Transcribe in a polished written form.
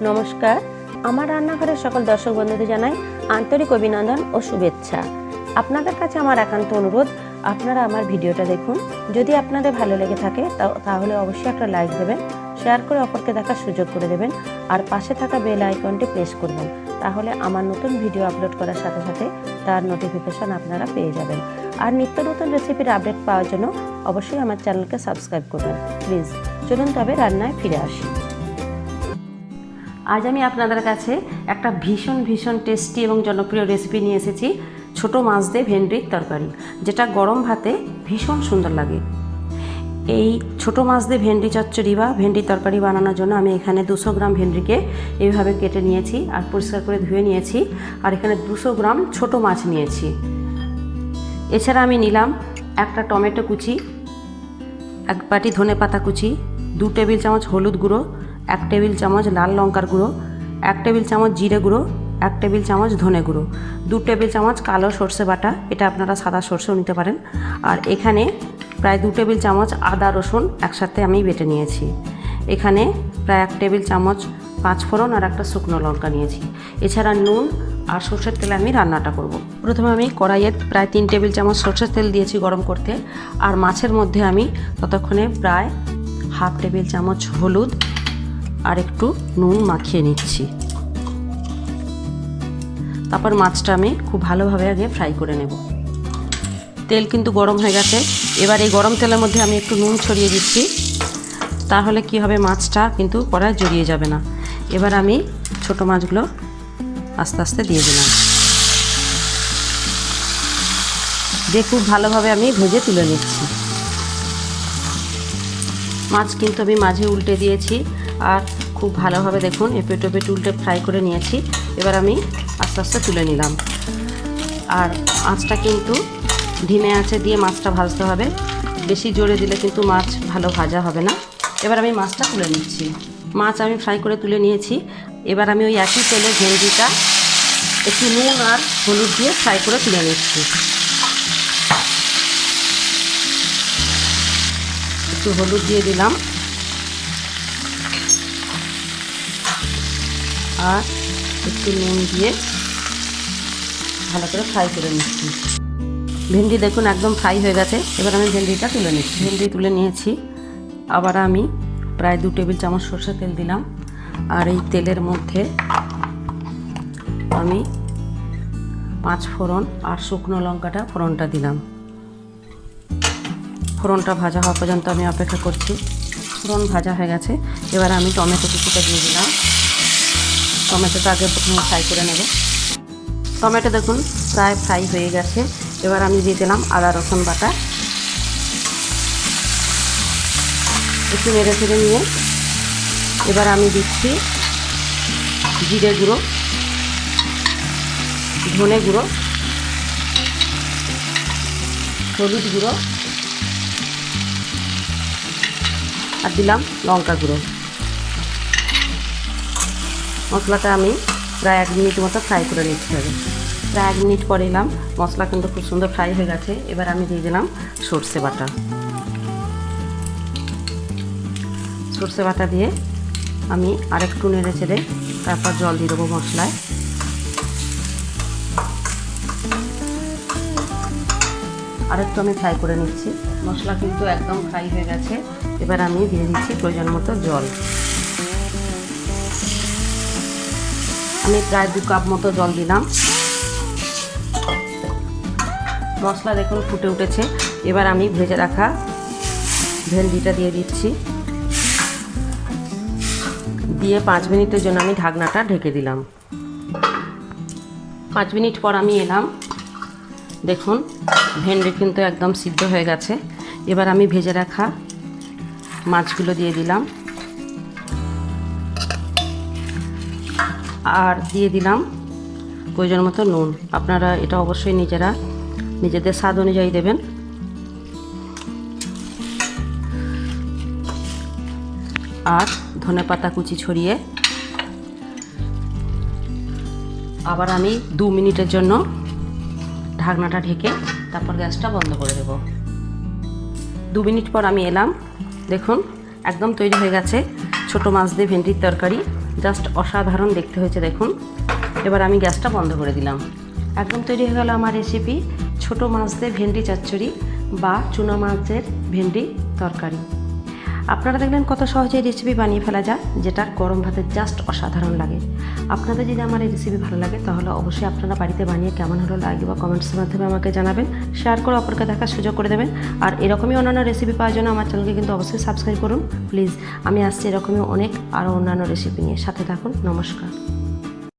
নমস্কার, আমার রান্নাঘরের সকল দর্শক বন্ধুদের জানাই আন্তরিক অভিনন্দন ও শুভেচ্ছা। আপনাদের কাছে আমার একান্ত অনুরোধ, আপনারা আমার ভিডিওটা দেখুন। যদি আপনাদের ভালো লেগে থাকে তাহলে অবশ্যই একটা লাইক দেবেন, শেয়ার করে অপরকে দেখার সুযোগ করে দেবেন, আর পাশে থাকা বেল আইকনটি প্রেস করবেন। তাহলে আমার নতুন ভিডিও আপলোড করার সাথে সাথে তার নোটিফিকেশন আপনারা পেয়ে যাবেন। আর নিত্য নতুন রেসিপির আপডেট পাওয়ার জন্য অবশ্যই আমার চ্যানেলকে সাবস্ক্রাইব করবেন প্লিজ। চলুন তবে রান্নায় ফিরে আসি। আজ আমি আপনাদের কাছে একটা ভীষণ টেস্টি এবং জনপ্রিয় রেসিপি নিয়ে এসেছি, ছোট মাছ দিয়ে ভেন্ডির তরকারি, যেটা গরম ভাতে ভীষণ সুন্দর লাগে। এই ছোট মাছ দিয়ে ভেন্ডি চচ্চড়ি বা ভেন্ডি তরকারি বানানোর জন্য আমি এখানে 200 গ্রাম ভেন্ডিকে এইভাবে কেটে নিয়েছি আর পরিষ্কার করে ধুয়ে নিয়েছি। আর এখানে 200 গ্রাম ছোট মাছ নিয়েছি। এছাড়া আমি নিলাম একটা টমেটো কুচি, 1 বাটি ধনে পাতা কুচি, 2 টেবিল চামচ হলুদ গুঁড়ো, 1 টেবিল চামচ লাল লঙ্কার গুঁড়ো, 1 টেবিল চামচ জিরে গুঁড়ো, 1 টেবিল চামচ ধনে গুঁড়ো, 2 টেবিল চামচ কালো সর্ষে বাটা, এটা আপনারা সাদা সর্ষেও নিতে পারেন। আর এখানে প্রায় 2 টেবিল চামচ আদা রসুন একসাথে আমি বেটে নিয়েছি। এখানে প্রায় 1 টেবিল চামচ পাঁচ ফোড়ন আর একটা শুকনো লঙ্কা নিয়েছি। এছাড়া নুন আর সর্ষের তেলে আমি রান্নাটা করব। প্রথমে আমি কড়াইয়ে প্রায় 3 টেবিল চামচ সর্ষের তেল দিয়েছি গরম করতে। আর মাছের মধ্যে আমি ততক্ষণে প্রায় হাফ টেবিল চামচ হলুদ আর একটু নুন মাখিয়ে নিচ্ছি। তারপর মাছটা আমি খুব ভালোভাবে আগে ফ্রাই করে নেব। তেল কিন্তু গরম হয়ে গেছে। এবার এই গরম তেলের মধ্যে আমি একটু নুন ছড়িয়ে দিচ্ছি, তাহলে কি হবে, মাছটা কিন্তু কড়ায় জড়িয়ে যাবে না। এবার আমি ছোট মাছগুলো আস্তে আস্তে দিয়ে দিলাম, দিয়ে খুব ভালোভাবে আমি ভেজে তুলে নিচ্ছি। মাছ কিন্তু আমি মাঝে উল্টে দিয়েছি আর খুব ভালোভাবে দেখুন এপিট ওপিট উল্টে ফ্রাই করে নিয়েছি। এবার আমি আস্তে আস্তে তুলে নিলাম। আর আঁচটা কিন্তু ধিমে আঁচে দিয়ে মাছটা ভাজতে হবে, বেশি জোরে দিলে কিন্তু মাছ ভালো ভাজা হবে না। এবার আমি মাছটা তুলে নিচ্ছি। মাছ আমি ফ্রাই করে তুলে নিয়েছি। এবার আমি ওই একই তেলে ভেন্ডিটা একটু নুন আর হলুদ দিয়ে ফ্রাই করে তুলে নিচ্ছি। একটু হলুদ দিয়ে দিলাম আর একটু নুন দিয়ে ভালো করে ফ্রাই করে নিচ্ছি। ভেন্ডি দেখুন একদম ফ্রাই হয়ে গেছে। এবার আমি ভেন্ডিটা তুলে নিচ্ছি। ভেন্ডি তুলে নিয়েছি। আবার আমি প্রায় 2 টেবিল চামচ সরষের তেল দিলাম। আর এই তেলের মধ্যে আমি 5 ফোড়ন আর শুকনো লঙ্কাটা ফোড়নটা দিলাম। ফোড়নটা ভাজা হওয়া পর্যন্ত আমি অপেক্ষা করছি। ফোড়ন ভাজা হয়ে গেছে। এবার আমি টমেটো কুচিটা দিয়ে দিলাম। টমেটোটা আগে প্রথমে ফ্রাই করে নেব। টমেটো দেখুন প্রায় ফ্রাই হয়ে গেছে। এবার আমি দিয়ে দিলাম আদা রসুন বাটা। একটু নেড়ে চেড়ে নিয়ে এবার আমি দিচ্ছি জিরে গুঁড়ো, ধনে গুঁড়ো, হলুদ গুঁড়ো আর দিলাম লঙ্কা গুঁড়ো। মশলাটা আমি প্রায় 1 মিনিট মতো ফ্রাই করে নিতে হবে। প্রায় 1 মিনিট পরে এলাম, মশলা কিন্তু খুব সুন্দর ফ্রাই হয়ে গেছে। এবার আমি দিয়ে দিলাম সর্ষে বাটা। সর্ষে বাটা দিয়ে আমি আরেকটু নেড়ে চেড়ে তারপর জল দিয়ে দেবো মশলায়। আরেকটু আমি ফ্রাই করে নিচ্ছি। মশলা কিন্তু একদম ফ্রাই হয়ে গেছে। এবার আমি দিয়ে দিচ্ছি প্রয়োজন মতো জল। আমি প্রায় 2 কাপ মতো জল দিলাম। মশলা দেখুন ফুটে উঠেছে। এবার আমি ভেজে রাখা ভেন্ডিটা দিয়ে দিচ্ছি। দিয়ে 5 মিনিটের জন্য আমি ঢাকনাটা ঢেকে দিলাম। 5 মিনিট পর আমি এলাম। দেখুন ভেন্ডি কিন্তু একদম সিদ্ধ হয়ে গেছে। এবার আমি ভেজে রাখা মাছগুলো দিয়ে দিলাম আর দিয়ে দিলাম প্রয়োজন মতো নুন। আপনারা এটা অবশ্যই নিজেদের স্বাদ অনুযায়ী দেবেন। আর ধনে পাতা কুচি ছড়িয়ে আবার আমি 2 মিনিটের জন্য ঢাকনাটা ঢেকে তারপর গ্যাসটা বন্ধ করে দেব। 2 মিনিট পর আমি এলাম। দেখুন একদম তৈরি হয়ে গেছে ছোট মাছ দিয়ে ভেন্ডির তরকারি, জাস্ট অসাধারণ দেখতে হয়েছে দেখুন। এবার আমি গ্যাসটা বন্ধ করে দিলাম। একদম তৈরি হয়ে গেল আমার রেসিপি ছোটো মাছ দিয়ে ভেন্ডি চচ্চড়ি বা চুনো মাছের ভেন্ডি তরকারি। আপনারা দেখলেন কত সহজে এই রেসিপি বানিয়ে ফেলা যায়, যেটা গরম ভাতের জাস্ট অসাধারণ লাগে। আপনাদের যদি আমার এই রেসিপি ভালো লাগে তাহলে অবশ্যই আপনারা বাড়িতে বানিয়ে কেমন হলো লাইক বা কমেন্টসের মাধ্যমে আমাকে জানাবেন, শেয়ার করে অপরকে দেখার সুযোগ করে দেবেন। আর এরকমই অন্যান্য রেসিপি পাওয়ার জন্য আমার চ্যানেলকে কিন্তু অবশ্যই সাবস্ক্রাইব করুন প্লিজ। আমি আসছি এরকমই অনেক আরও অন্যান্য রেসিপি নিয়ে, সাথে থাকুন। নমস্কার।